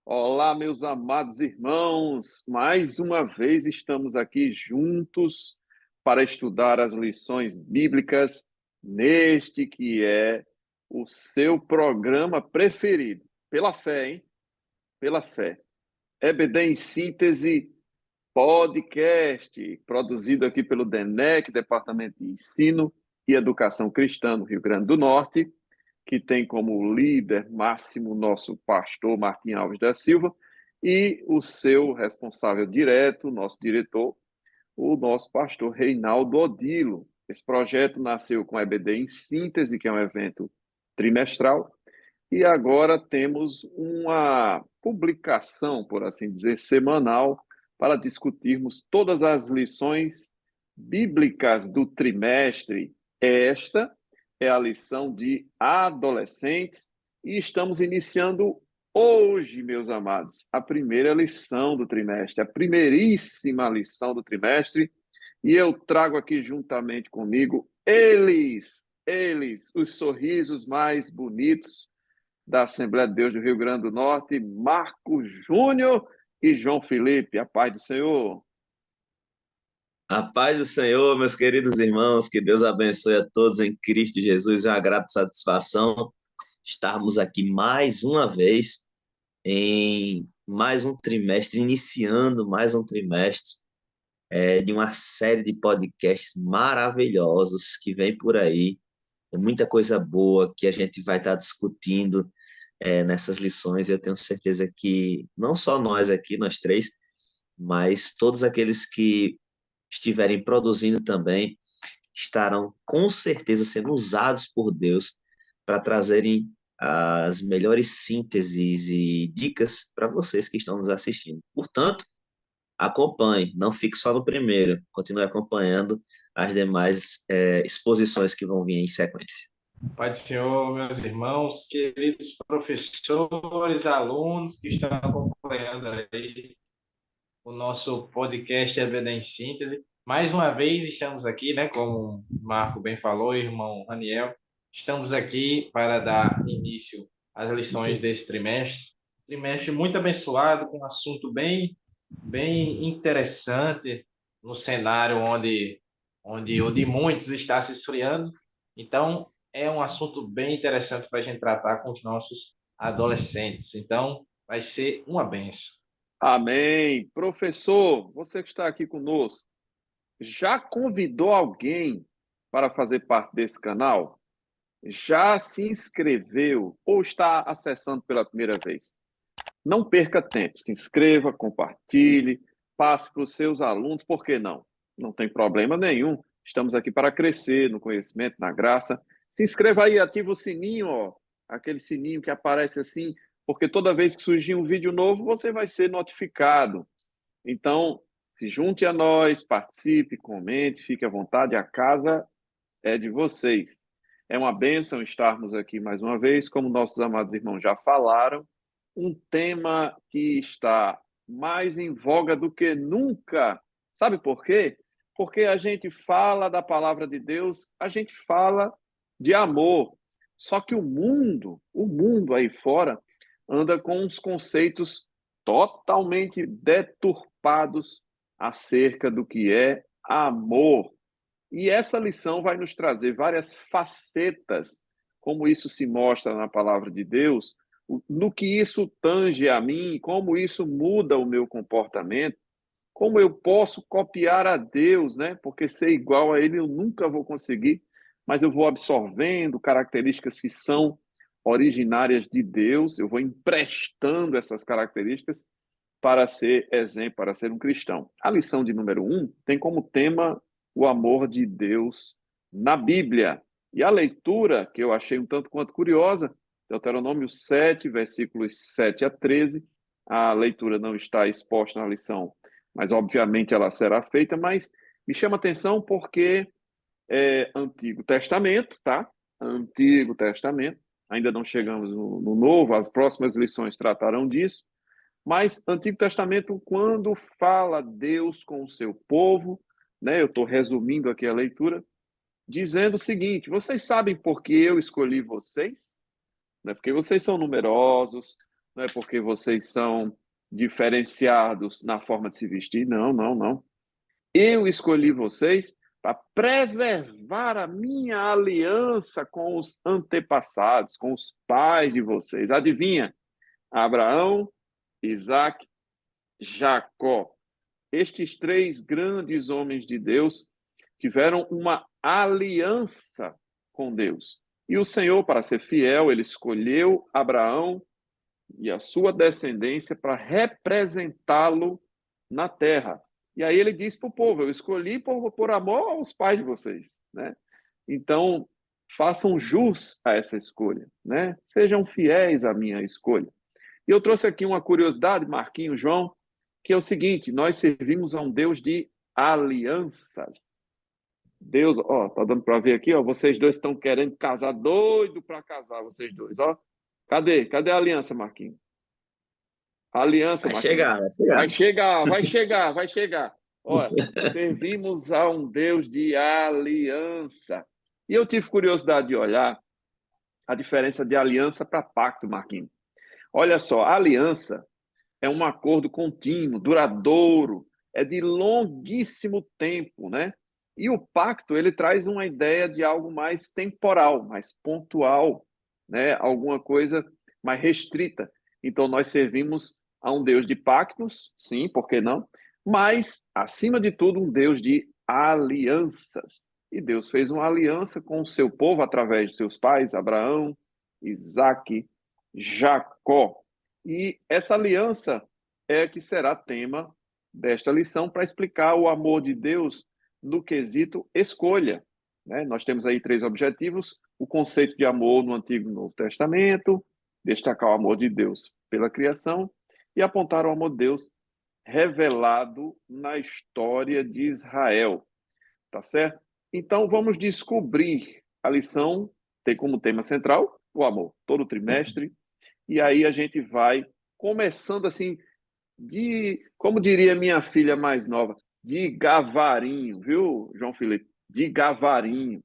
Olá, meus amados irmãos. Mais uma vez estamos aqui juntos para estudar as lições bíblicas neste que é o seu programa preferido. Pela fé, hein? Pela fé. EBD em Síntese Podcast, produzido aqui pelo DENEC, Departamento de Ensino e Educação Cristã no Rio Grande do Norte, que tem como líder máximo nosso pastor Martim Alves da Silva e o seu responsável direto, nosso diretor, o nosso pastor Reinaldo Odilo. Esse projeto nasceu com a EBD em Síntese, que é um evento trimestral, e agora temos uma publicação, por assim dizer, semanal, para discutirmos todas as lições bíblicas do trimestre. Esta é a lição de adolescentes e estamos iniciando hoje, meus amados, a primeira lição do trimestre, a primeiríssima lição do trimestre, e eu trago aqui juntamente comigo eles, os sorrisos mais bonitos da Assembleia de Deus do Rio Grande do Norte, Marco Júnior e João Felipe. A paz do Senhor. A paz do Senhor, meus queridos irmãos, que Deus abençoe a todos em Cristo Jesus. É uma grata satisfação estarmos aqui mais uma vez em mais um trimestre, iniciando mais um trimestre de uma série de podcasts maravilhosos que vem por aí. É muita coisa boa que a gente vai estar discutindo nessas lições. Eu tenho certeza que não só nós aqui, nós três, mas todos aqueles que estiverem produzindo também, estarão com certeza sendo usados por Deus para trazerem as melhores sínteses e dicas para vocês que estão nos assistindo. Portanto, acompanhe, não fique só no primeiro, continue acompanhando as demais exposições que vão vir em sequência. Pai do Senhor, meus irmãos, queridos professores, alunos que estão acompanhando aí o nosso podcast EBD em Síntese. Mais uma vez estamos aqui, né, como o Marco bem falou, irmão Raniel, estamos aqui para dar início às lições desse trimestre. Trimestre muito abençoado, com um assunto bem interessante, no cenário onde o de muitos está se esfriando. Então, é um assunto bem interessante para a gente tratar com os nossos adolescentes. Então, vai ser uma benção. Amém. Professor, você que está aqui conosco, já convidou alguém para fazer parte desse canal? Já se inscreveu ou está acessando pela primeira vez? Não perca tempo, se inscreva, compartilhe, passe para os seus alunos, por que não? Não tem problema nenhum. Estamos aqui para crescer no conhecimento, na graça. Se inscreva aí, ativa o sininho, ó, aquele sininho que aparece assim, porque toda vez que surgir um vídeo novo, você vai ser notificado. Então, se junte a nós, participe, comente, fique à vontade, a casa é de vocês. É uma bênção estarmos aqui mais uma vez, como nossos amados irmãos já falaram, um tema que está mais em voga do que nunca. Sabe por quê? Porque a gente fala da palavra de Deus, a gente fala de amor. Só que o mundo aí fora, anda com uns conceitos totalmente deturpados acerca do que é amor. E essa lição vai nos trazer várias facetas, como isso se mostra na palavra de Deus, no que isso tange a mim, como isso muda o meu comportamento, como eu posso copiar a Deus, né? Porque ser igual a Ele eu nunca vou conseguir, mas eu vou absorvendo características que são originárias de Deus, eu vou emprestando essas características para ser exemplo, para ser um cristão. A lição de número 1 tem como tema o amor de Deus na Bíblia. E a leitura, que eu achei um tanto quanto curiosa, Deuteronômio 7, versículos 7 a 13. A leitura não está exposta na lição, mas obviamente ela será feita, mas me chama atenção porque é Antigo Testamento, tá? Antigo Testamento. Ainda não chegamos no Novo, as próximas lições tratarão disso. Mas Antigo Testamento, quando fala Deus com o seu povo, né, eu estou resumindo aqui a leitura, dizendo o seguinte: vocês sabem por que eu escolhi vocês? Né? Porque vocês são numerosos, não é porque vocês são diferenciados na forma de se vestir, não, não, não. Eu escolhi vocês para preservar a minha aliança com os antepassados, com os pais de vocês. Adivinha? Abraão, Isaac, Jacó. Estes três grandes homens de Deus tiveram uma aliança com Deus. E o Senhor, para ser fiel, ele escolheu Abraão e a sua descendência para representá-lo na terra. E aí ele diz para o povo: eu escolhi por amor aos pais de vocês, né? Então, façam jus a essa escolha, né? Sejam fiéis à minha escolha. E eu trouxe aqui uma curiosidade, Marquinhos, João, que é o seguinte: nós servimos a um Deus de alianças. Deus, ó, tá dando para ver aqui, ó, vocês dois estão querendo casar, doido para casar, vocês dois, ó. Cadê a aliança, Marquinhos? A aliança, Vai Marquinhos. chegar, vai chegar. Vai chegar, vai chegar, vai chegar. Olha, servimos a um Deus de aliança. E eu tive curiosidade de olhar a diferença de aliança para pacto, Marquinhos. Olha só, a aliança é um acordo contínuo, duradouro, é de longuíssimo tempo, né? E o pacto, ele traz uma ideia de algo mais temporal, mais pontual, né? Alguma coisa mais restrita. Então, nós servimos a um Deus de pactos, sim, por que não? Mas, acima de tudo, um Deus de alianças. E Deus fez uma aliança com o seu povo através de seus pais, Abraão, Isaque, Jacó. E essa aliança é que será tema desta lição para explicar o amor de Deus no quesito escolha, né? Nós temos aí três objetivos: o conceito de amor no Antigo e no Novo Testamento, destacar o amor de Deus pela criação e apontar o amor de Deus revelado na história de Israel, tá certo? Então vamos descobrir. A lição tem como tema central o amor, todo trimestre, e aí a gente vai começando assim, como diria minha filha mais nova, de gavarinho, viu, João Felipe? De gavarinho.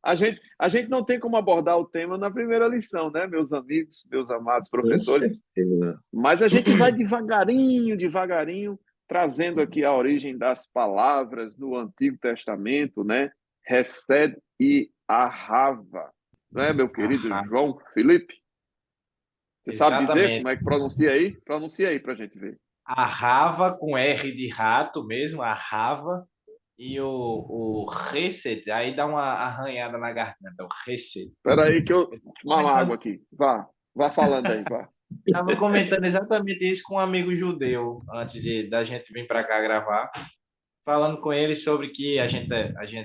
A gente não tem como abordar o tema na primeira lição, né, meus amigos, meus amados Com professores? certeza. Mas a gente vai devagarinho, devagarinho, trazendo aqui a origem das palavras no Antigo Testamento, né? Hesed e Ahava, né, meu querido Ahá, João Felipe? Você sabe dizer como exatamente. é que pronuncia aí? Pronuncia aí para a gente ver. A Rava com R de rato mesmo, a Rava, e o Reset, aí dá uma arranhada na garganta, o Reset. Espera aí que eu Eu estava tomar uma água comentando, aqui. Vá falando aí, vá. tava comentando exatamente isso com um amigo judeu, antes da gente vir para cá gravar, falando com ele sobre que a gente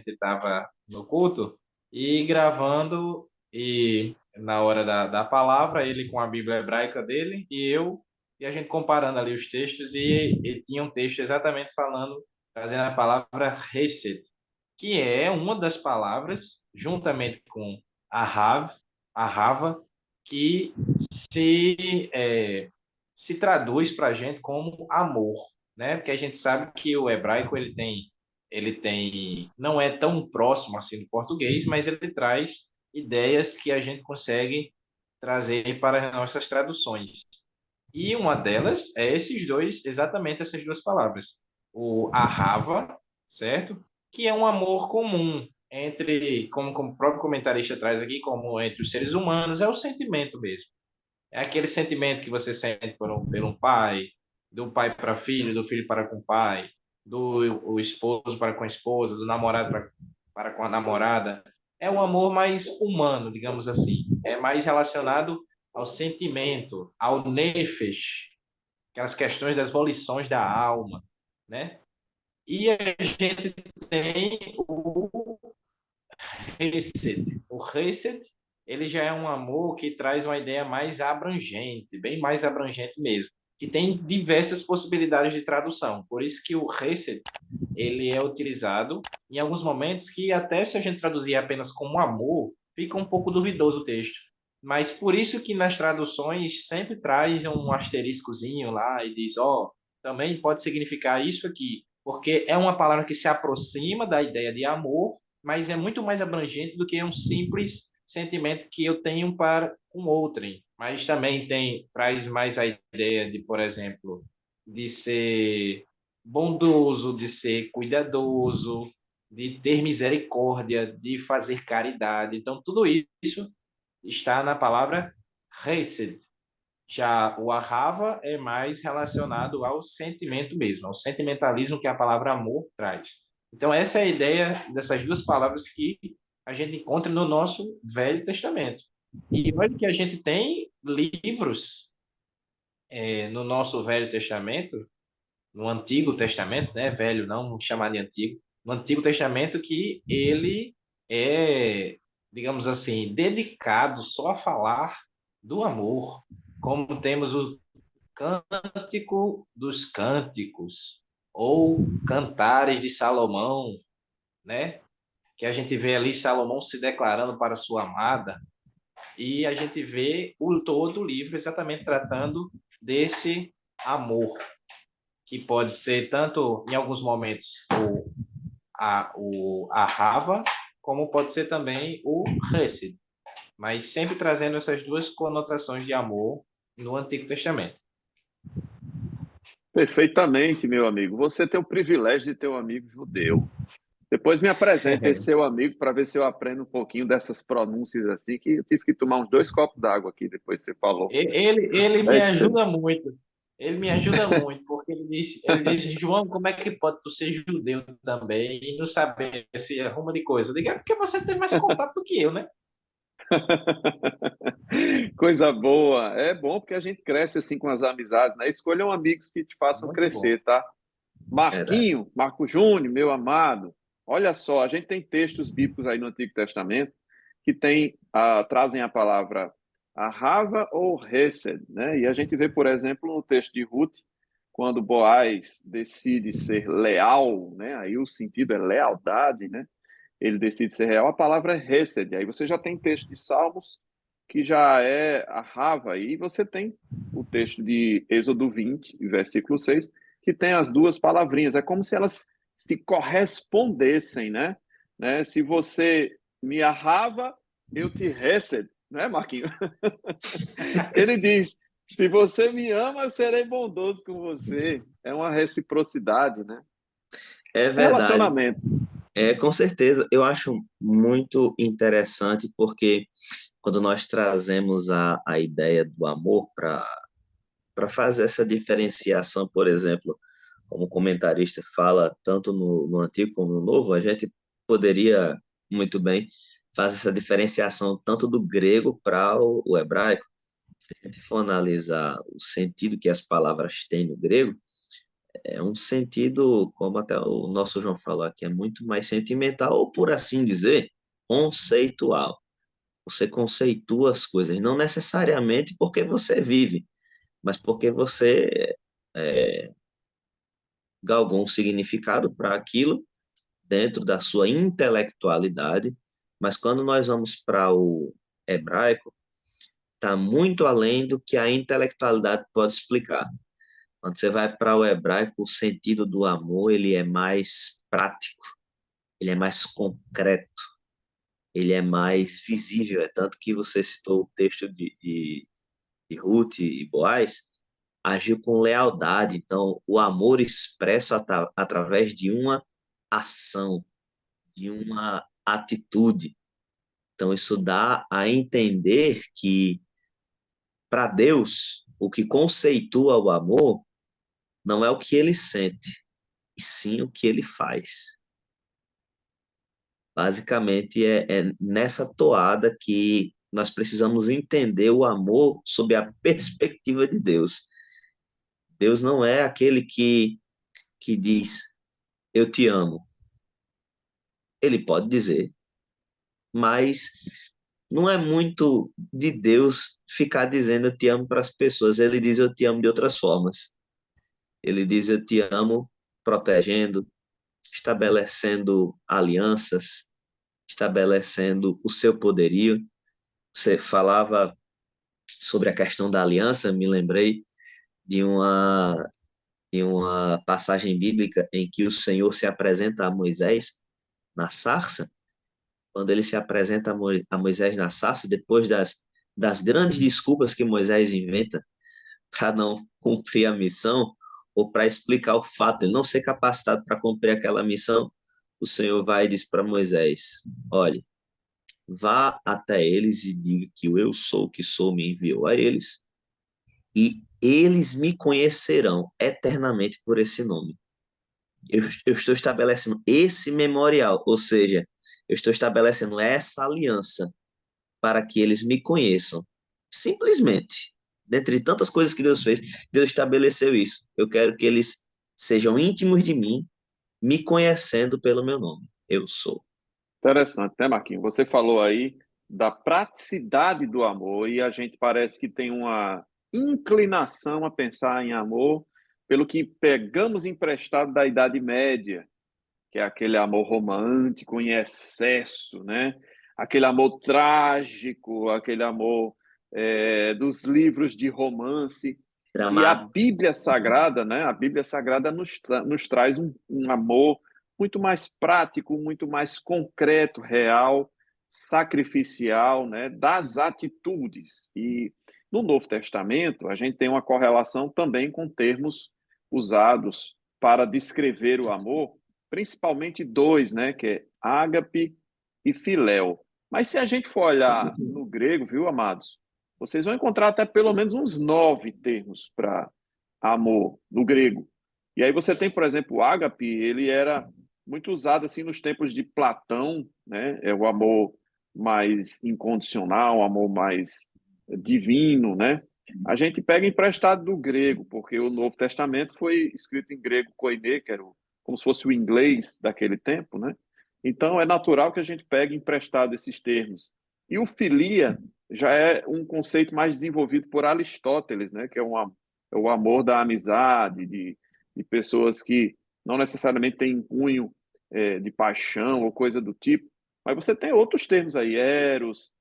estava no culto e gravando, e na hora da palavra, ele com a Bíblia hebraica dele e a gente comparando ali os textos, e tinha um texto exatamente falando, trazendo a palavra Hesed, que é uma das palavras, juntamente com a Rava, que se traduz para a gente como amor, né? Porque a gente sabe que o hebraico ele tem, não é tão próximo assim do português, mas ele traz ideias que a gente consegue trazer para as nossas traduções. E uma delas é exatamente essas duas palavras. O ahava, certo? Que é um amor comum entre, como o próprio comentarista traz aqui, como entre os seres humanos, é o sentimento mesmo. É aquele sentimento que você sente por um pai, do pai para filho, do filho para com o pai, do o esposo para com a esposa, do namorado para com a namorada. É um amor mais humano, digamos assim. É mais relacionado ao sentimento, ao nefesh, aquelas questões das volições da alma, né? E a gente tem o Hesed. O Hesed, ele já é um amor que traz uma ideia mais abrangente, bem mais abrangente mesmo, que tem diversas possibilidades de tradução. Por isso que o Hesed, ele é utilizado em alguns momentos que até se a gente traduzir apenas como amor, fica um pouco duvidoso o texto. Mas por isso que nas traduções sempre traz um asteriscozinho lá e diz, também pode significar isso aqui, porque é uma palavra que se aproxima da ideia de amor, mas é muito mais abrangente do que um simples sentimento que eu tenho para com outrem, mas também traz mais a ideia de, por exemplo, de ser bondoso, de ser cuidadoso, de ter misericórdia, de fazer caridade. Então, tudo isso está na palavra Hesed. Já o Ahava é mais relacionado ao sentimento mesmo, ao sentimentalismo que a palavra amor traz. Então, essa é a ideia dessas duas palavras que a gente encontra no nosso Velho Testamento. E olha que a gente tem livros no nosso Velho Testamento, no Antigo Testamento, né? Velho não, vamos chamar de Antigo. No Antigo Testamento que ele é, digamos assim, dedicado só a falar do amor, como temos o Cântico dos Cânticos, ou Cantares de Salomão, né? Que a gente vê ali Salomão se declarando para sua amada, e a gente vê todo o livro exatamente tratando desse amor, que pode ser tanto, em alguns momentos, a Rava, como pode ser também o Hesed, mas sempre trazendo essas duas conotações de amor no Antigo Testamento. Perfeitamente, meu amigo. Você tem o privilégio de ter um amigo judeu. Depois me apresenta esse seu amigo para ver se eu aprendo um pouquinho dessas pronúncias assim, que eu tive que tomar uns 2 copos d'água aqui depois que você falou. Ele me É sério. ajuda muito. Ele me ajuda muito, porque ele disse, João, como é que pode tu ser judeu também e não saber se arruma de coisa? Eu digo, é porque você tem mais contato do que eu, né? Coisa boa. É bom porque a gente cresce assim com as amizades, né? Escolham amigos que te façam Muito bom. crescer, tá? Verdade. Marquinho, Marco Júnior, meu amado. Olha só, a gente tem textos bíblicos aí no Antigo Testamento que trazem a palavra ahava ou hesed, né? E a gente vê, por exemplo, no texto de Ruth, quando Boaz decide ser leal, né? Aí o sentido é lealdade, né? Ele decide ser real, a palavra é hesed. Aí você já tem texto de Salmos que já é ahava, e você tem o texto de Êxodo 20, versículo 6, que tem as duas palavrinhas. É como se elas se correspondessem, né? Se você me ahava, eu te hesed, né, Marquinhos? Ele diz: se você me ama, eu serei bondoso com você. É uma reciprocidade, né? É verdade. Relacionamento. Com certeza. Eu acho muito interessante porque quando nós trazemos a ideia do amor para fazer essa diferenciação, por exemplo, como o comentarista fala, tanto no Antigo como no Novo, a gente poderia muito bem fazer essa diferenciação tanto do grego para o hebraico. Se a gente for analisar o sentido que as palavras têm no grego, é um sentido, como até o nosso João falou aqui, é muito mais sentimental, ou por assim dizer, conceitual. Você conceitua as coisas, não necessariamente porque você vive, mas porque você é, galgou um significado para aquilo dentro da sua intelectualidade. Mas quando nós vamos para o hebraico, está muito além do que a intelectualidade pode explicar. Quando você vai para o hebraico, o sentido do amor ele é mais prático, ele é mais concreto, ele é mais visível. É tanto que você citou o texto de Ruth e Boaz, agiu com lealdade. Então, o amor expresso através de uma ação, de uma atitude. Então, isso dá a entender que, para Deus, o que conceitua o amor não é o que ele sente, e sim o que ele faz. Basicamente, é nessa toada que nós precisamos entender o amor sob a perspectiva de Deus. Deus não é aquele que diz, eu te amo. Ele pode dizer, mas não é muito de Deus ficar dizendo eu te amo para as pessoas. Ele diz eu te amo de outras formas. Ele diz eu te amo protegendo, estabelecendo alianças, estabelecendo o seu poderio. Você falava sobre a questão da aliança, me lembrei de uma passagem bíblica em que o Senhor se apresenta a Moisés na sarça, quando ele se apresenta a Moisés na sarça, depois das grandes desculpas que Moisés inventa para não cumprir a missão, ou para explicar o fato de ele não ser capacitado para cumprir aquela missão, o Senhor vai e diz para Moisés: olhe, vá até eles e diga que o eu sou que sou me enviou a eles, e eles me conhecerão eternamente por esse nome. Eu estou estabelecendo esse memorial, ou seja, eu estou estabelecendo essa aliança para que eles me conheçam. Simplesmente, dentre tantas coisas que Deus fez, Deus estabeleceu isso. Eu quero que eles sejam íntimos de mim, me conhecendo pelo meu nome. Eu sou. Interessante, né, Marquinhos? Você falou aí da praticidade do amor e a gente parece que tem uma inclinação a pensar em amor pelo que pegamos emprestado da Idade Média, que é aquele amor romântico em excesso, né? Aquele amor trágico, aquele amor dos livros de romance. E a Dramático. Bíblia Sagrada, né? A Bíblia Sagrada nos traz um amor muito mais prático, muito mais concreto, real, sacrificial, né? Das atitudes. E no Novo Testamento, a gente tem uma correlação também com termos usados para descrever o amor, principalmente dois, né? Que é ágape e filéu. Mas se a gente for olhar no grego, viu, amados? Vocês vão encontrar até pelo menos uns 9 termos para amor no grego. E aí você tem, por exemplo, o ágape, ele era muito usado assim nos tempos de Platão, né? É o amor mais incondicional, o amor mais divino, né? A gente pega emprestado do grego, porque o Novo Testamento foi escrito em grego koiné, que era como se fosse o inglês daquele tempo, né? Então é natural que a gente pegue emprestado esses termos. E o filia já é um conceito mais desenvolvido por Aristóteles, né? Que é o amor da amizade, de pessoas que não necessariamente têm cunho de paixão ou coisa do tipo. Mas você tem outros termos aí, eros,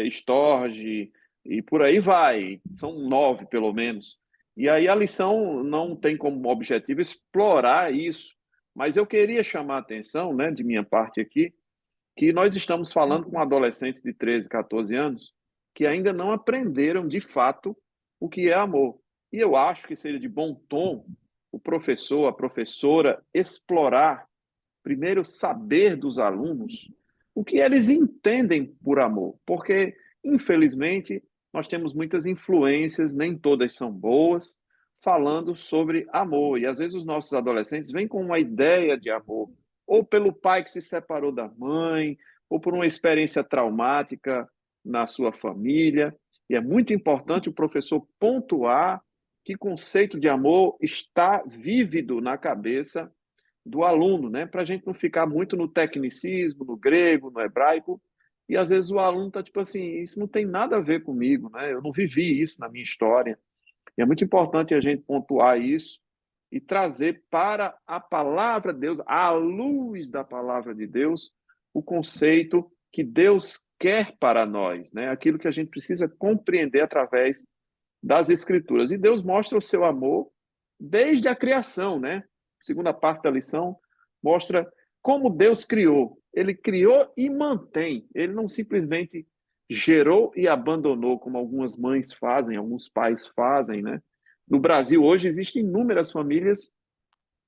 estorge, e por aí vai. São 9, pelo menos. E aí a lição não tem como objetivo explorar isso, mas eu queria chamar a atenção, né, de minha parte aqui, que nós estamos falando com adolescentes de 13, 14 anos que ainda não aprenderam de fato o que é amor. E eu acho que seria de bom tom o professor, a professora explorar, primeiro, saber dos alunos o que eles entendem por amor, porque, infelizmente, nós temos muitas influências, nem todas são boas, falando sobre amor. E às vezes os nossos adolescentes vêm com uma ideia de amor, ou pelo pai que se separou da mãe, ou por uma experiência traumática na sua família. E é muito importante o professor pontuar que conceito de amor está vívido na cabeça do aluno, né? Para a gente não ficar muito no tecnicismo, no grego, no hebraico, e às vezes o aluno está tipo assim, isso não tem nada a ver comigo, né? Eu não vivi isso na minha história. E é muito importante a gente pontuar isso e trazer para a palavra de Deus, à luz da palavra de Deus, o conceito que Deus quer para nós, né? Aquilo que a gente precisa compreender através das Escrituras. E Deus mostra o seu amor desde a criação, né? Segunda parte da lição mostra como Deus criou. Ele criou e mantém. Ele não simplesmente gerou e abandonou, como algumas mães fazem, alguns pais fazem, né? No Brasil, hoje, existem inúmeras famílias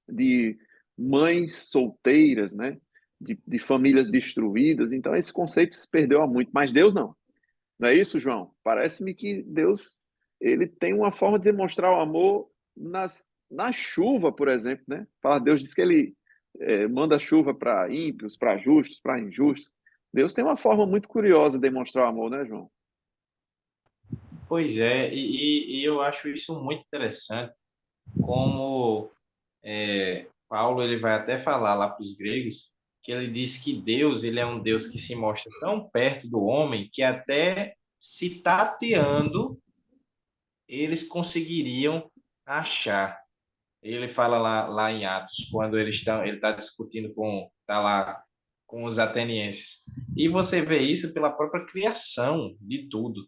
de mães solteiras, né? De famílias destruídas. Então, esse conceito se perdeu há muito. Mas Deus não. Não é isso, João? Parece-me que Deus ele tem uma forma de demonstrar o amor na chuva, por exemplo, né? Deus diz que ele manda chuva para ímpios, para justos, para injustos. Deus tem uma forma muito curiosa de demonstrar o amor, né, João? Pois é, e eu acho isso muito interessante, como Paulo ele vai até falar lá para os gregos, que ele diz que Deus ele é um Deus que se mostra tão perto do homem que até se tateando eles conseguiriam achar. Ele fala lá em Atos, quando ele está discutindo tá lá com os atenienses. E você vê isso pela própria criação de tudo,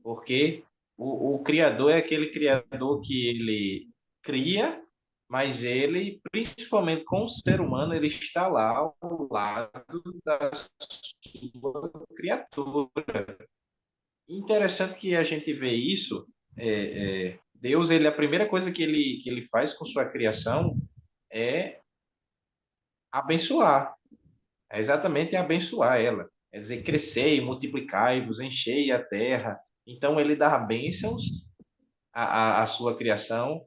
porque o criador é aquele criador que ele cria, mas ele, principalmente com o ser humano, ele está lá ao lado das sua criatura. Interessante que a gente vê isso. Deus, ele, a primeira coisa que ele faz com sua criação é abençoar. É exatamente abençoar ela. É dizer, crescei, multiplicai-vos, enchei a terra. Então, ele dá bênçãos à sua criação.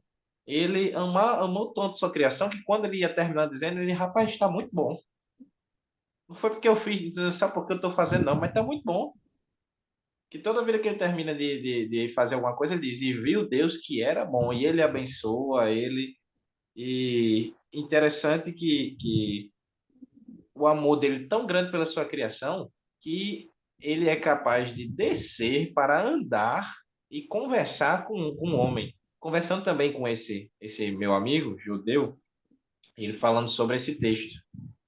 Ele amou tanto sua criação que quando ele ia terminar dizendo, ele, rapaz, está muito bom. Não foi porque eu fiz, só porque eu estou fazendo, não, mas está muito bom. Que toda vida que ele termina de fazer alguma coisa, ele diz, e viu Deus que era bom, e ele abençoa ele. E interessante que o amor dele é tão grande pela sua criação que ele é capaz de descer para andar e conversar com o homem. Conversando também com esse meu amigo judeu, ele falando sobre esse texto,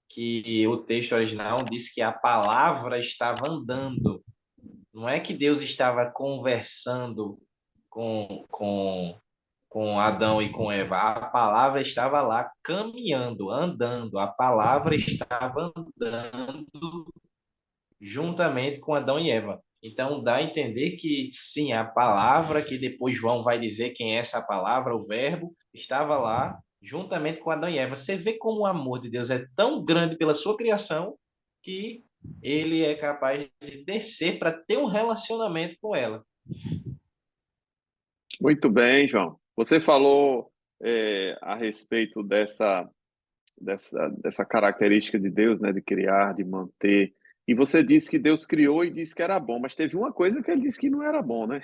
que o texto original diz que a palavra estava andando. Não é que Deus estava conversando com Adão e com Eva. A palavra estava lá caminhando, andando. A palavra estava andando juntamente com Adão e Eva. Então dá a entender que sim, a palavra que depois João vai dizer quem é essa palavra, o verbo, estava lá juntamente com Adão e Eva. Você vê como o amor de Deus é tão grande pela sua criação que ele é capaz de descer para ter um relacionamento com ela. Muito bem, João. Você falou a respeito dessa característica de Deus, né, de criar, de manter. E você disse que Deus criou e disse que era bom, mas teve uma coisa que ele disse que não era bom, né?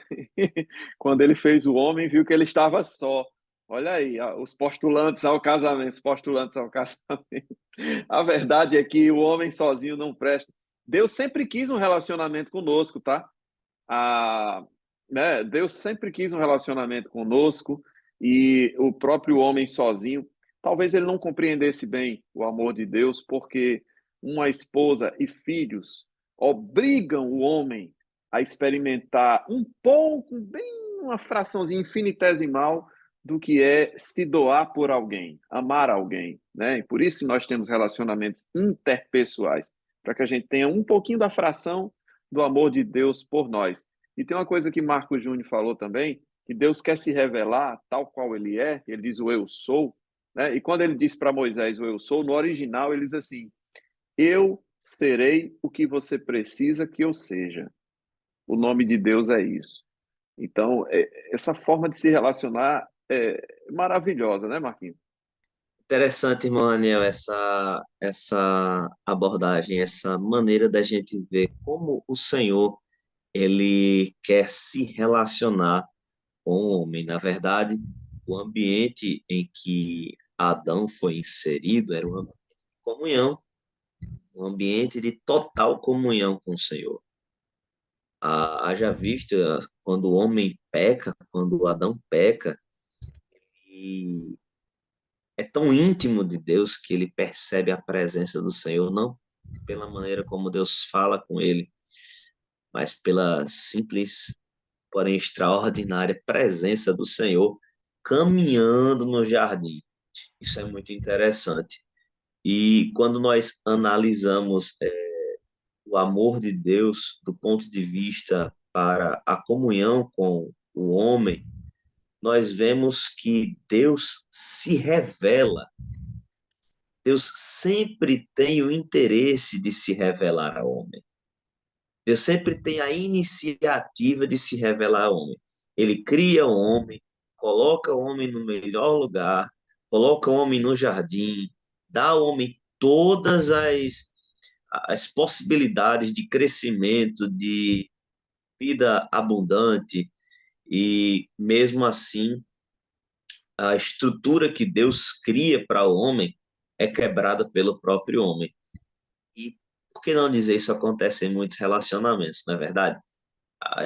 Quando ele fez o homem, viu que ele estava só. Olha aí, os postulantes ao casamento, os postulantes ao casamento. A verdade é que o homem sozinho não presta. Deus sempre quis um relacionamento conosco, tá? A, né, Deus sempre quis um relacionamento conosco e o próprio homem sozinho, talvez ele não compreendesse bem o amor de Deus, porque uma esposa e filhos obrigam o homem a experimentar um pouco, bem uma fraçãozinha infinitesimal do que é se doar por alguém, amar alguém, né? E por isso nós temos relacionamentos interpessoais, para que a gente tenha um pouquinho da fração do amor de Deus por nós. E tem uma coisa que Marco Júnior falou também, que Deus quer se revelar tal qual ele é, ele diz o eu sou, né? E quando ele diz para Moisés o eu sou, no original ele diz assim: eu serei o que você precisa que eu seja. O nome de Deus é isso. Então, essa forma de se relacionar é maravilhosa, né, Marquinhos? Interessante, irmão Daniel, essa abordagem, essa maneira da gente ver como o Senhor, ele quer se relacionar com o homem. Na verdade, o ambiente em que Adão foi inserido era um ambiente de comunhão, um ambiente de total comunhão com o Senhor. Haja vista quando o homem peca, quando Adão peca, e é tão íntimo de Deus que ele percebe a presença do Senhor, não pela maneira como Deus fala com ele, mas pela simples, porém extraordinária presença do Senhor caminhando no jardim. Isso é muito interessante. E quando nós analisamos o amor de Deus do ponto de vista para a comunhão com o homem, nós vemos que Deus se revela. Deus sempre tem o interesse de se revelar ao homem. Deus sempre tem a iniciativa de se revelar ao homem. Ele cria o homem, coloca o homem no melhor lugar, coloca o homem no jardim, dá ao homem todas as possibilidades de crescimento, de vida abundante, e mesmo assim, a estrutura que Deus cria para o homem é quebrada pelo próprio homem. E por que não dizer isso acontece em muitos relacionamentos, não é verdade?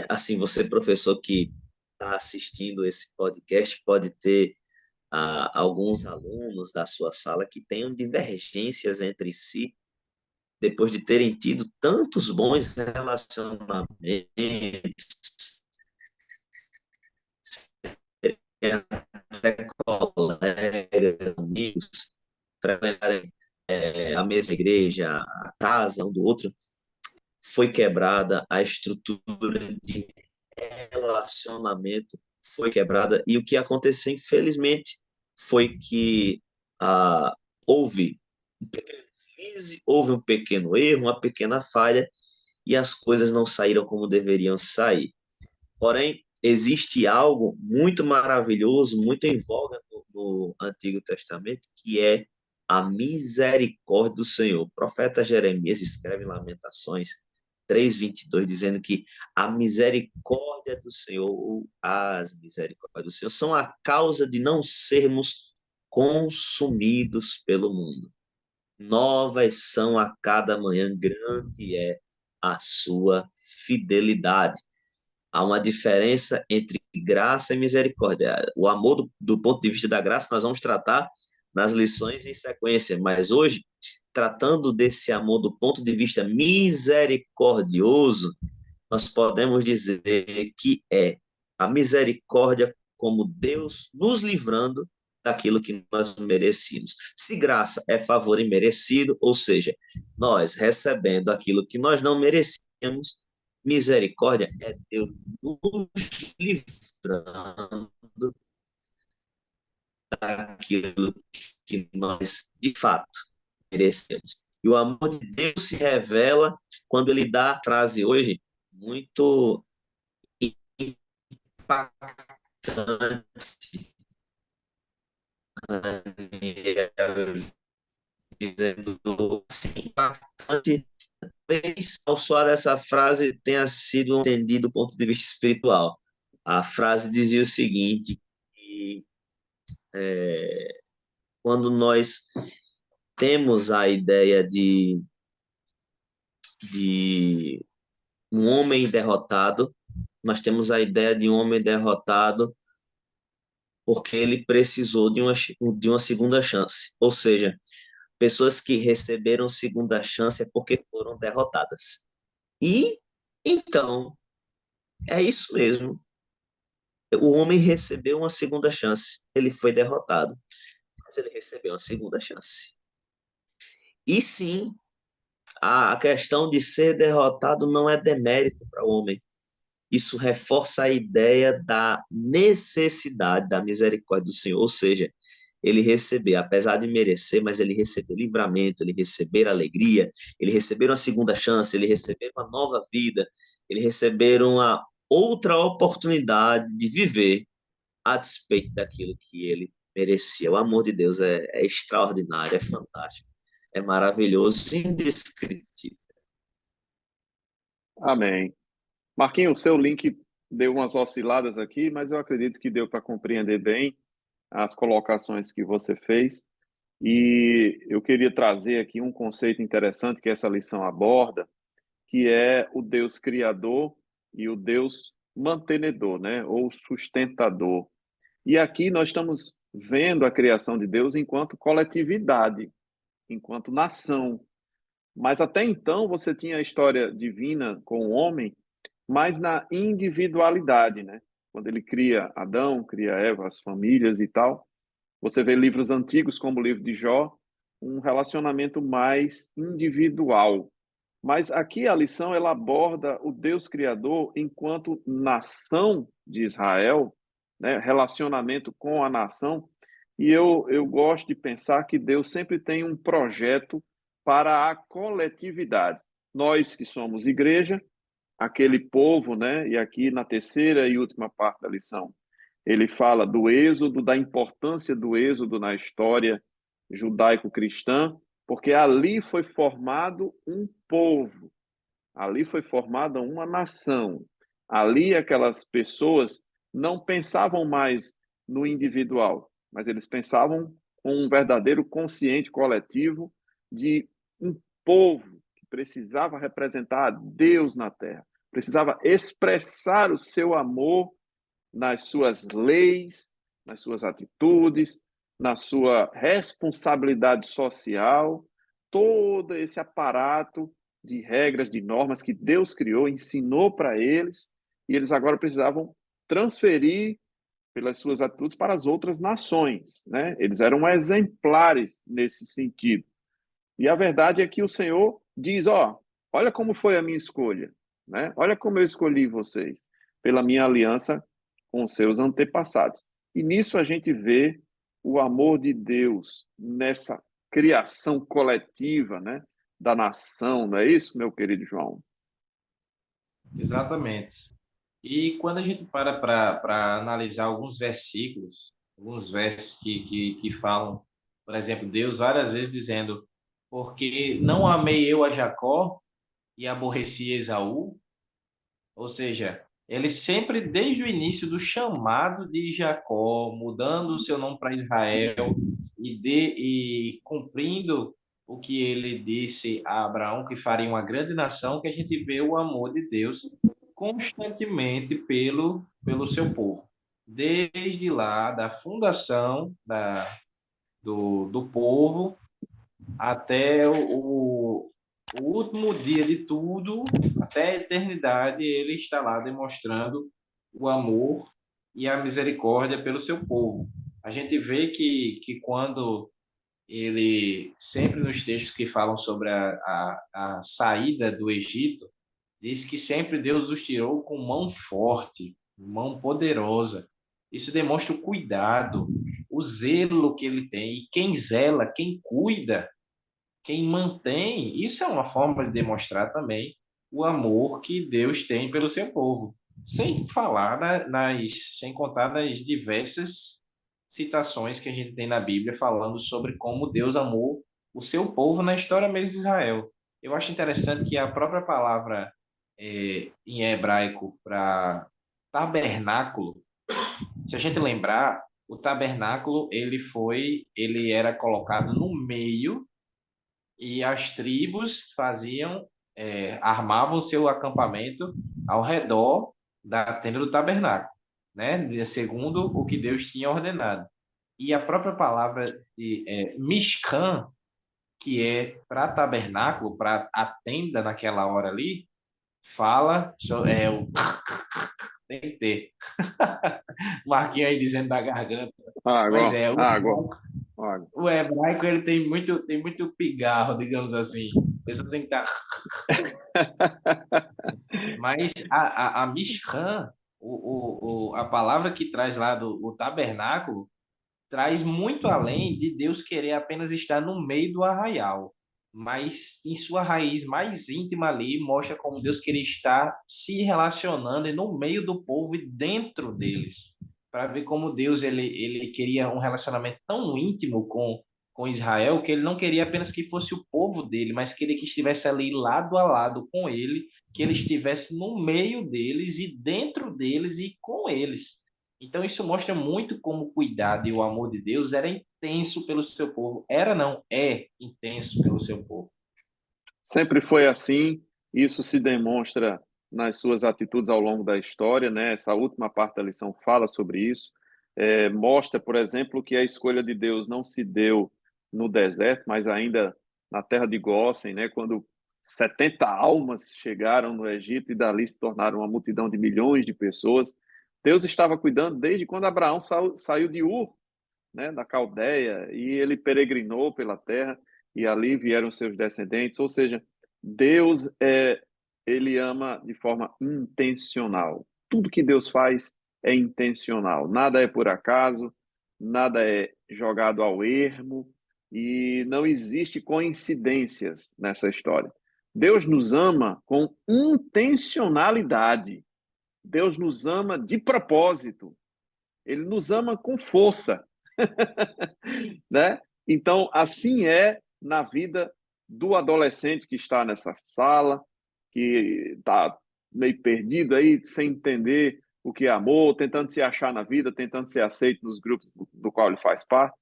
Assim, você, professor que está assistindo esse podcast, pode ter alguns alunos da sua sala que tenham divergências entre si, depois de terem tido tantos bons relacionamentos, até colegas, amigos, frequentarem a mesma igreja, a casa um do outro, foi quebrada, a estrutura de relacionamento foi quebrada, e o que aconteceu, infelizmente, foi que houve um pequeno deslize, houve um pequeno erro, uma pequena falha, e as coisas não saíram como deveriam sair. Porém, existe algo muito maravilhoso, muito em voga no Antigo Testamento, que é a misericórdia do Senhor. O profeta Jeremias escreve em Lamentações 3:22, dizendo que a misericórdia do Senhor, ou as misericórdias do Senhor, são a causa de não sermos consumidos pelo mundo. Novas são a cada manhã, grande é a sua fidelidade. Há uma diferença entre graça e misericórdia. O amor, do ponto de vista da graça, nós vamos tratar nas lições em sequência, mas hoje, tratando desse amor do ponto de vista misericordioso, nós podemos dizer que é a misericórdia como Deus nos livrando daquilo que nós merecíamos. Se graça é favor imerecido, ou seja, nós recebendo aquilo que nós não merecíamos, misericórdia é Deus nos livrando daquilo que nós, de fato, merecemos. E o amor de Deus se revela quando ele dá a frase hoje muito impactante, dizendo assim, impactante. Talvez ao soar essa frase tenha sido entendido do ponto de vista espiritual. A frase dizia o seguinte, que quando nós temos a ideia de um homem derrotado, nós temos a ideia de um homem derrotado porque ele precisou de uma segunda chance. Ou seja, pessoas que receberam segunda chance é porque foram derrotadas. E, então, é isso mesmo. O homem recebeu uma segunda chance. Ele foi derrotado, mas ele recebeu uma segunda chance. E sim, a questão de ser derrotado não é demérito para o homem. Isso reforça a ideia da necessidade da misericórdia do Senhor, ou seja, ele receber, apesar de merecer, mas ele receber livramento, ele receber alegria, ele receber uma segunda chance, ele receber uma nova vida, ele receber uma outra oportunidade de viver a despeito daquilo que ele merecia. O amor de Deus é extraordinário, é fantástico, é maravilhoso, indescritível. Amém. Marquinhos, o seu link deu umas osciladas aqui, mas eu acredito que deu para compreender bem as colocações que você fez. E eu queria trazer aqui um conceito interessante que essa lição aborda, que é o Deus criador e o Deus mantenedor, né? Ou sustentador. E aqui nós estamos vendo a criação de Deus enquanto coletividade, enquanto nação. Mas até então você tinha a história divina com o homem, mas na individualidade, né? Quando ele cria Adão, cria Eva, as famílias e tal. Você vê livros antigos, como o livro de Jó, um relacionamento mais individual. Mas aqui a lição ela aborda o Deus Criador enquanto nação de Israel, né? Relacionamento com a nação. E eu gosto de pensar que Deus sempre tem um projeto para a coletividade. Nós que somos igreja, aquele povo, né? E aqui na terceira e última parte da lição, ele fala do êxodo, da importância do êxodo na história judaico-cristã, porque ali foi formado um povo, ali foi formada uma nação. Ali aquelas pessoas não pensavam mais no individual, mas eles pensavam com um verdadeiro consciente coletivo de um povo que precisava representar a Deus na terra, precisava expressar o seu amor nas suas leis, nas suas atitudes, na sua responsabilidade social, todo esse aparato de regras, de normas que Deus criou, ensinou para eles, e eles agora precisavam transferir pelas suas atitudes para as outras nações, né? Eles eram exemplares nesse sentido. E a verdade é que o Senhor diz, ó, Olha como foi a minha escolha, né? Olha como eu escolhi vocês, pela minha aliança com os seus antepassados. E nisso a gente vê o amor de Deus nessa criação coletiva, né, da nação, não é isso, meu querido João? Exatamente. E quando a gente para analisar alguns versos que falam, por exemplo, Deus várias vezes dizendo: porque não amei eu a Jacó e aborreci Esaú. Ou seja, ele sempre, desde o início do chamado de Jacó, mudando o seu nome para Israel e cumprindo o que ele disse a Abraão, que faria uma grande nação, que a gente vê o amor de Deus constantemente pelo seu povo. Desde lá, da fundação do povo até o último dia de tudo, até a eternidade, ele está lá demonstrando o amor e a misericórdia pelo seu povo. A gente vê que quando ele, sempre nos textos que falam sobre a saída do Egito, diz que sempre Deus os tirou com mão forte, mão poderosa. Isso demonstra o cuidado, o zelo que ele tem. E quem zela, quem cuida, quem mantém, isso é uma forma de demonstrar também o amor que Deus tem pelo seu povo. Sem falar sem contar nas diversas citações que a gente tem na Bíblia falando sobre como Deus amou o seu povo na história mesmo de Israel. Eu acho interessante que a própria palavra em hebraico para tabernáculo, se a gente lembrar, o tabernáculo ele era colocado no meio e as tribos armavam seu acampamento ao redor da tenda do tabernáculo, né? Segundo o que Deus tinha ordenado. E a própria palavra de Mishkan, que é para tabernáculo, para a tenda naquela hora ali, fala, o tem que ter. Marquinhos aí dizendo da garganta. Mas Água, água, o água. o hebraico ele tem muito pigarro, digamos assim. A pessoa tem que estar. Mas a Mishkan, a palavra que traz lá do tabernáculo, traz muito além de Deus querer apenas estar no meio do arraial. Mas em sua raiz mais íntima ali, mostra como Deus queria estar se relacionando e no meio do povo e dentro deles. Para ver como Deus ele queria um relacionamento tão íntimo com Israel que ele não queria apenas que fosse o povo dele, mas queria que estivesse ali lado a lado com ele, que ele estivesse no meio deles e dentro deles e com eles. Então, isso mostra muito como o cuidado e o amor de Deus era intenso pelo seu povo. Era, não, é intenso pelo seu povo. Sempre foi assim, isso se demonstra nas suas atitudes ao longo da história, né? Essa última parte da lição fala sobre isso. Mostra, por exemplo, que a escolha de Deus não se deu no deserto, mas ainda na terra de Gósen, né? Quando 70 almas chegaram no Egito e dali se tornaram uma multidão de milhões de pessoas. Deus estava cuidando desde quando Abraão saiu de Ur, né, da Caldeia, e ele peregrinou pela terra, e ali vieram seus descendentes. Ou seja, Deus ele ama de forma intencional. Tudo que Deus faz é intencional. Nada é por acaso, nada é jogado ao ermo, e não existe coincidências nessa história. Deus nos ama com intencionalidade. Deus nos ama de propósito. Ele nos ama com força. Né? Então, assim é na vida do adolescente que está nessa sala, que está meio perdido aí, sem entender o que é amor, tentando se achar na vida, tentando ser aceito nos grupos do qual ele faz parte.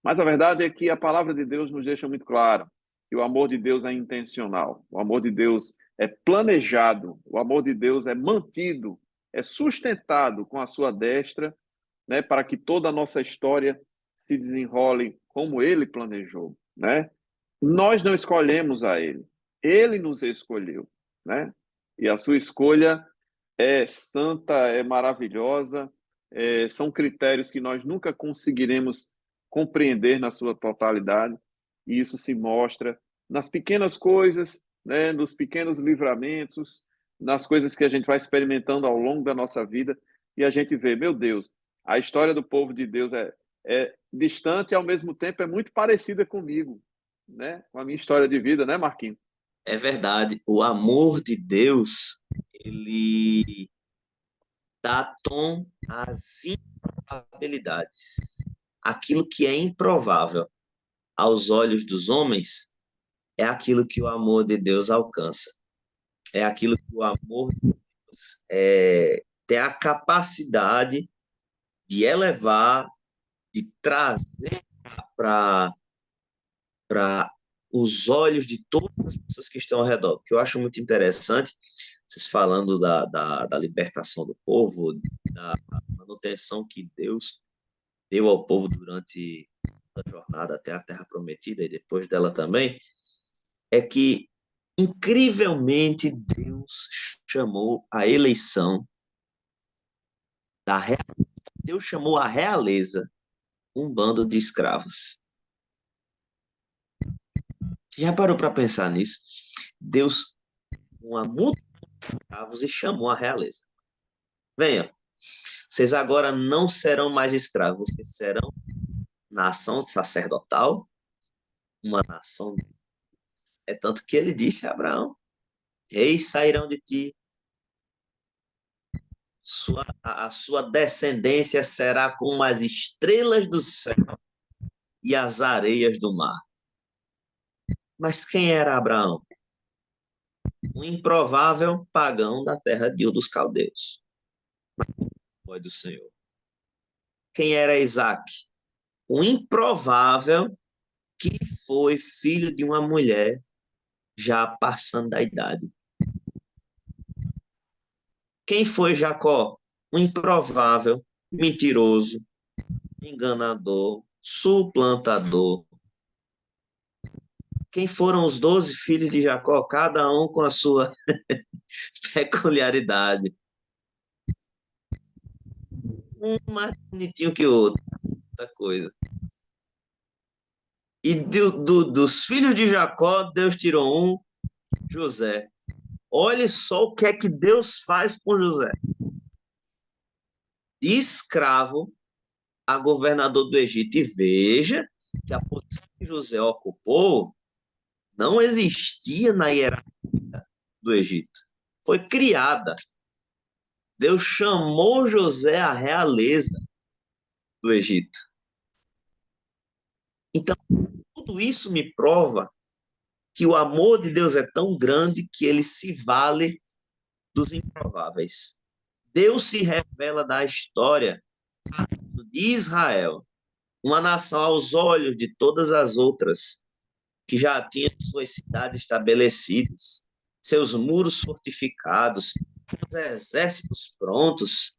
Mas a verdade é que a palavra de Deus nos deixa muito claro que o amor de Deus é intencional, o amor de Deus é planejado, o amor de Deus é mantido, é sustentado com a sua destra, né, para que toda a nossa história se desenrole como ele planejou, né? Nós não escolhemos a ele nos escolheu, né? E a sua escolha é santa, é maravilhosa, são critérios que nós nunca conseguiremos compreender na sua totalidade, e isso se mostra nas pequenas coisas né, nos pequenos livramentos, nas coisas que a gente vai experimentando ao longo da nossa vida, e a gente vê, meu Deus, a história do povo de Deus é distante e, ao mesmo tempo, é muito parecida comigo, né? Com a minha história de vida, né, Marquinhos? É verdade, o amor de Deus, ele dá tom às improbabilidades. Aquilo que é improvável aos olhos dos homens é aquilo que o amor de Deus alcança. É aquilo que o amor de Deus tem a capacidade de elevar, de trazer para os olhos de todas as pessoas que estão ao redor. Que eu acho muito interessante, vocês falando da libertação do povo, da manutenção que Deus deu ao povo durante a jornada até a Terra Prometida e depois dela também, é que, incrivelmente, Deus chamou a eleição da Deus chamou a realeza um bando de escravos. Já parou para pensar nisso? Deus, uma multidão de escravos, e chamou a realeza. Venham, vocês agora não serão mais escravos, vocês serão nação sacerdotal, uma nação. É tanto que ele disse a Abraão: reis sairão de ti, a sua descendência será como as estrelas do céu e as areias do mar. Mas quem era Abraão? Um improvável pagão da terra de Ur dos Caldeus. Foi do Senhor. Quem era Isaac? Um improvável que foi filho de uma mulher já passando da idade. Quem foi Jacó? Um improvável, mentiroso, enganador, suplantador. Quem foram os 12 filhos de Jacó? Cada um com a sua peculiaridade. Um mais bonitinho que o outro. Outra coisa. E dos filhos de Jacó, Deus tirou um, José. Olhe só o que é que Deus faz com José. De escravo a governador do Egito. E veja que a posição que José ocupou não existia na hierarquia do Egito. Foi criada. Deus chamou José à realeza do Egito. Então, tudo isso me prova que o amor de Deus é tão grande que ele se vale dos improváveis. Deus se revela da história de Israel, uma nação aos olhos de todas as outras, que já tinha suas cidades estabelecidas, seus muros fortificados, seus exércitos prontos,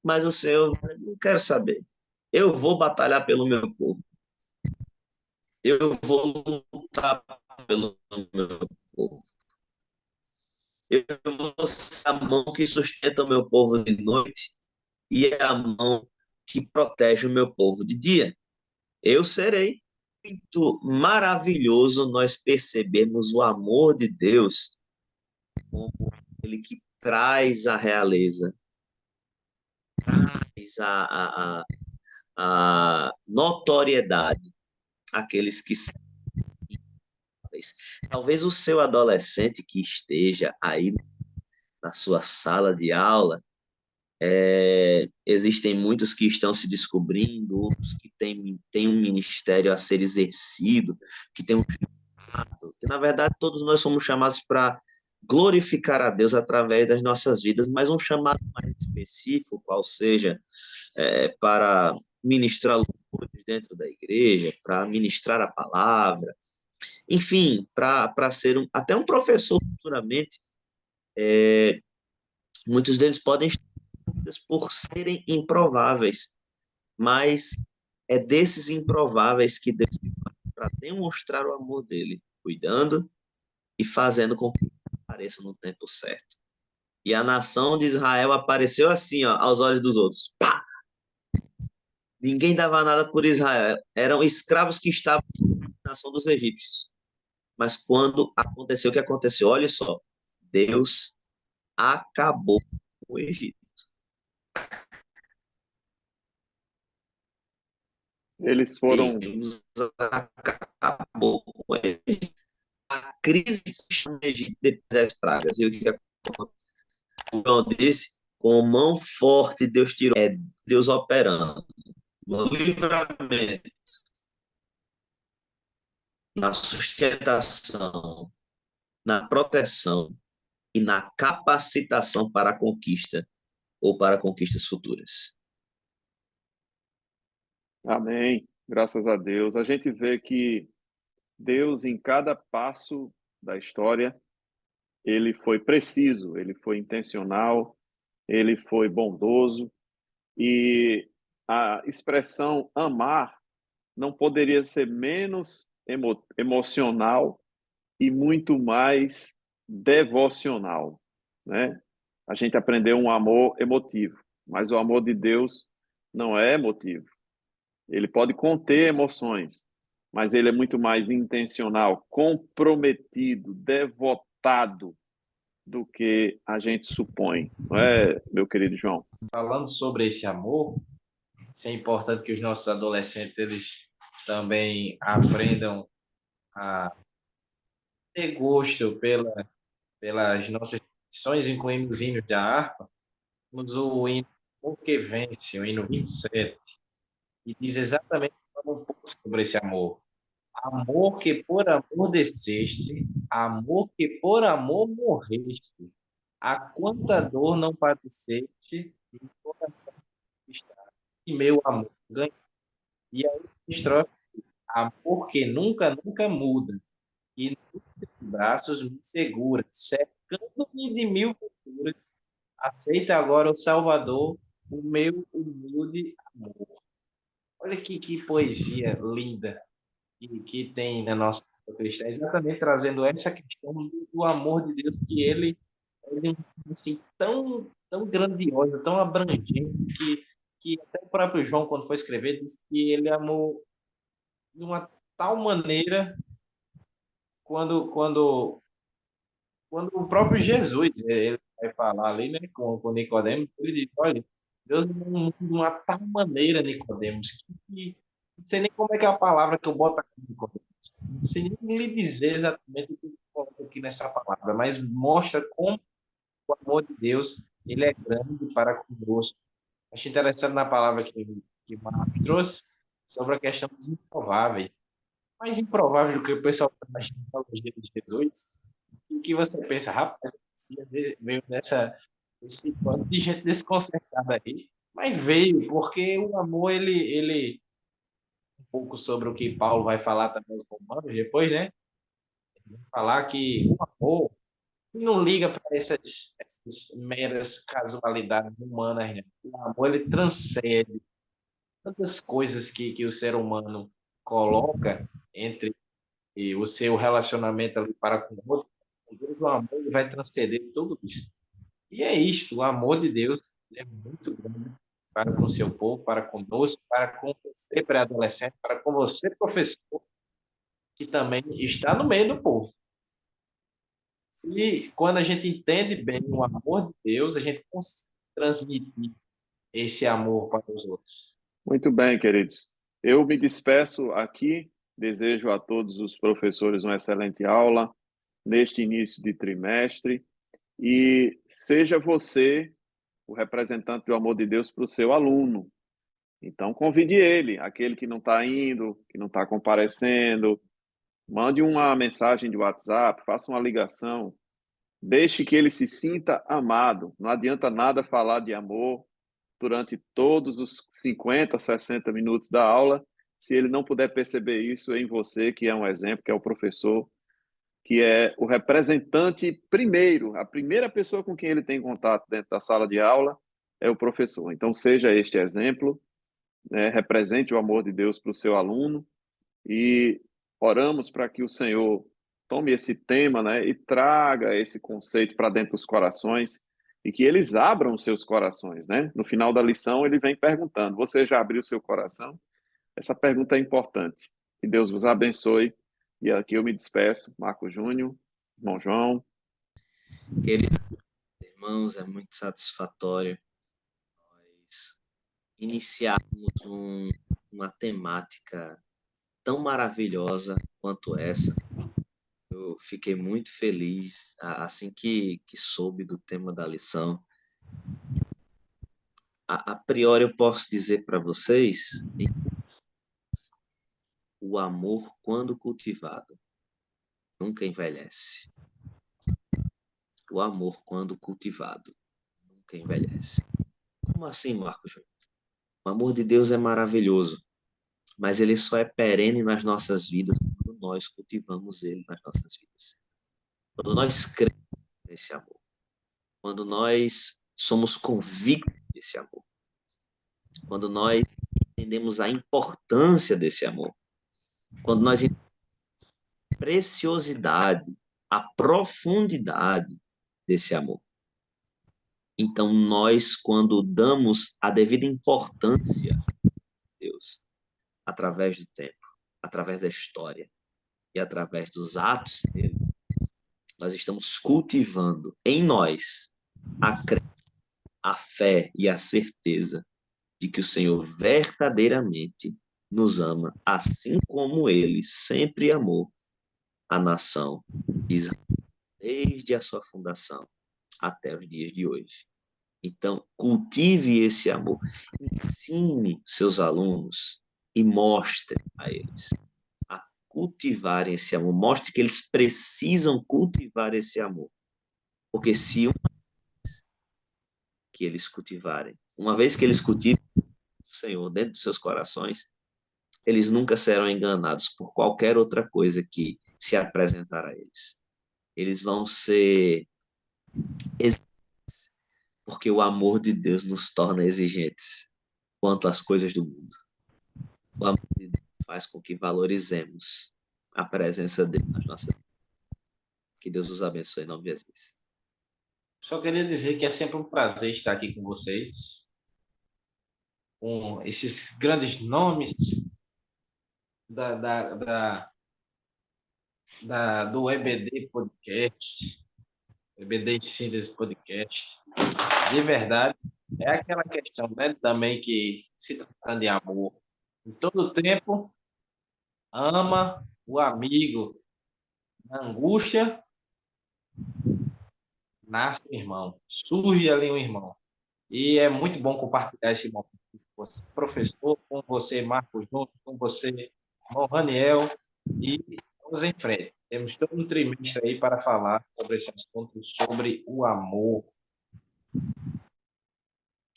mas o Senhor não quer saber. Eu vou batalhar pelo meu povo. Eu vou lutar pelo meu povo. Eu vou ser a mão que sustenta o meu povo de noite e a mão que protege o meu povo de dia. Eu serei. Muito maravilhoso nós percebermos o amor de Deus como aquele que traz a realeza, traz a notoriedade àqueles que são. Talvez o seu adolescente que esteja aí na sua sala de aula, existem muitos que estão se descobrindo, outros que têm um ministério a ser exercido, que tem um chamado, que na verdade todos nós somos chamados para glorificar a Deus através das nossas vidas, mas um chamado mais específico, qual seja, para ministrar louvores dentro da igreja, para ministrar a palavra, enfim, para ser até um professor futuramente. Muitos deles podem estar dúvidas por serem improváveis, mas é desses improváveis que Deus tem para demonstrar o amor dele, cuidando e fazendo com que apareça no tempo certo. E a nação de Israel apareceu assim, ó, aos olhos dos outros. Pá! Ninguém dava nada por Israel. Eram escravos que estavam na nação dos egípcios. mas quando aconteceu o que aconteceu, olha só, Deus acabou com o Egito. Eles foram. Deus acabou com o Egito. A crise no Egito depois das pragas. E o que aconteceu? O João disse, com mão forte Deus tirou. É Deus operando. No livramento, na sustentação, na proteção e na capacitação para a conquista ou para conquistas futuras. Amém. Graças a Deus. A gente vê que Deus, em cada passo da história, ele foi preciso, ele foi intencional, ele foi bondoso. E a expressão amar não poderia ser menos emocional e muito mais devocional, né? A gente aprendeu um amor emotivo, mas o amor de Deus não é emotivo. Ele pode conter emoções, mas ele é muito mais intencional, comprometido, devotado do que a gente supõe. Não é, meu querido João? Falando sobre esse amor, é importante que os nossos adolescentes eles também aprendam a ter gosto pelas nossas tradições, incluindo os hinos da harpa. Temos o hino O Que Vence, o hino 27, e diz exatamente um pouco sobre esse amor. Amor que por amor desceste, amor que por amor morreste, a quanta dor não padeceste, e o coração está, e meu amor ganha. E aí, estrofe, amor que nunca, nunca muda, e nos teus braços me segura, cercando-me de mil culturas, aceita agora o Salvador, o meu humilde amor. Olha que poesia linda que tem na nossa fé cristã, exatamente trazendo essa questão do amor de Deus, que ele é assim, tão grandioso, tão abrangente, que até o próprio João, quando foi escrever, disse que ele amou de uma tal maneira quando, quando o próprio Jesus ele vai falar ali, né, com Nicodemos, ele diz, olha, Deus amou o mundo de uma tal maneira, Nicodemos, que não sei nem como é que é a palavra que eu boto aqui, Nicodemos. Não sei nem lhe dizer exatamente o que eu coloco aqui nessa palavra, mas mostra como o amor de Deus ele é grande para conosco. Acho interessante na palavra que Marcos trouxe sobre a questão dos improváveis. Mais improvável do que o pessoal está na genealogia de Jesus, e que você pensa, rapaz, veio esse bando de gente desconcertada aí, mas veio, porque o amor, ele um pouco sobre o que Paulo vai falar também aos Romanos depois, né? Ele vai falar que o amor não liga para essas meras casualidades humanas, né? O amor, ele transcende tantas coisas que o ser humano coloca entre o seu relacionamento ali para com o outro. O Deus do amor, ele vai transcender tudo isso. E é isto, o amor de Deus é muito grande para com o seu povo, para conosco, para com você, pré-adolescente, para com você, professor, que também está no meio do povo. Se quando a gente entende bem o amor de Deus, a gente consegue transmitir esse amor para os outros. Muito bem, queridos. Eu me despeço aqui, desejo a todos os professores uma excelente aula neste início de trimestre e seja você o representante do amor de Deus para o seu aluno. Então, convide ele, aquele que não está indo, que não está comparecendo, mande uma mensagem de WhatsApp, faça uma ligação, deixe que ele se sinta amado. Não adianta nada falar de amor durante todos os 50, 60 minutos da aula, se ele não puder perceber isso em você, que é um exemplo, que é o professor, que é o representante primeiro, a primeira pessoa com quem ele tem contato dentro da sala de aula é o professor. Então, seja este exemplo, né, represente o amor de Deus para o seu aluno e oramos para que o Senhor tome esse tema, né, e traga esse conceito para dentro dos corações e que eles abram os seus corações, né? No final da lição ele vem perguntando: você já abriu seu coração? Essa pergunta é importante. Que Deus vos abençoe E aqui eu me despeço, Marcos Júnior, irmão João. Queridos irmãos, é muito satisfatório nós iniciarmos uma temática tão maravilhosa quanto essa. Eu fiquei muito feliz assim que soube do tema da lição. A priori, eu posso dizer para vocês, o amor, quando cultivado, nunca envelhece. O amor, quando cultivado, nunca envelhece. Como assim, Marcos? O amor de Deus é maravilhoso, mas ele só é perene nas nossas vidas quando nós cultivamos ele nas nossas vidas. Quando nós cremos nesse amor. Quando nós somos convictos desse amor. Quando nós entendemos a importância desse amor. Quando nós entendemos a preciosidade, a profundidade desse amor. Então, nós, quando damos a devida importância a Deus, através do tempo, através da história e através dos atos dele, nós estamos cultivando em nós a fé e a certeza de que o Senhor verdadeiramente nos ama, assim como ele sempre amou a nação de Israel, desde a sua fundação até os dias de hoje. Então, cultive esse amor, ensine seus alunos e mostre a eles a cultivarem esse amor, mostre que eles precisam cultivar esse amor, porque se que eles cultivarem, uma vez que eles cultivem o Senhor dentro dos seus corações, eles nunca serão enganados por qualquer outra coisa que se apresentar a eles. Eles vão ser exigentes, porque o amor de Deus nos torna exigentes quanto às coisas do mundo. O amor de Deus faz com que valorizemos a presença dele nas nossas vidas. Que Deus os abençoe em nome de Jesus. Só queria dizer que é sempre um prazer estar aqui com vocês, com esses grandes nomes do EBD Podcast, EBD Síntese Podcast. De verdade, é aquela questão, né, também que se tratando de amor, em todo tempo, ama o amigo, na angústia, nasce um irmão, surge ali um irmão. E é muito bom compartilhar esse momento com você, professor, com você, Marcos Júnior, com você, irmão Raniel, e vamos em frente. Temos todo um trimestre aí para falar sobre esse assunto, sobre o amor.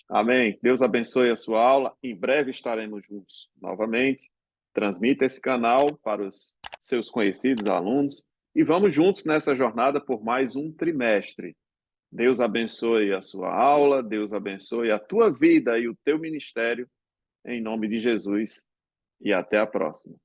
Amém. Deus abençoe a sua aula. Em breve estaremos juntos novamente. Transmita esse canal para os seus conhecidos alunos e vamos juntos nessa jornada por mais um trimestre. Deus abençoe a sua aula, Deus abençoe a tua vida e o teu ministério, em nome de Jesus. E até a próxima.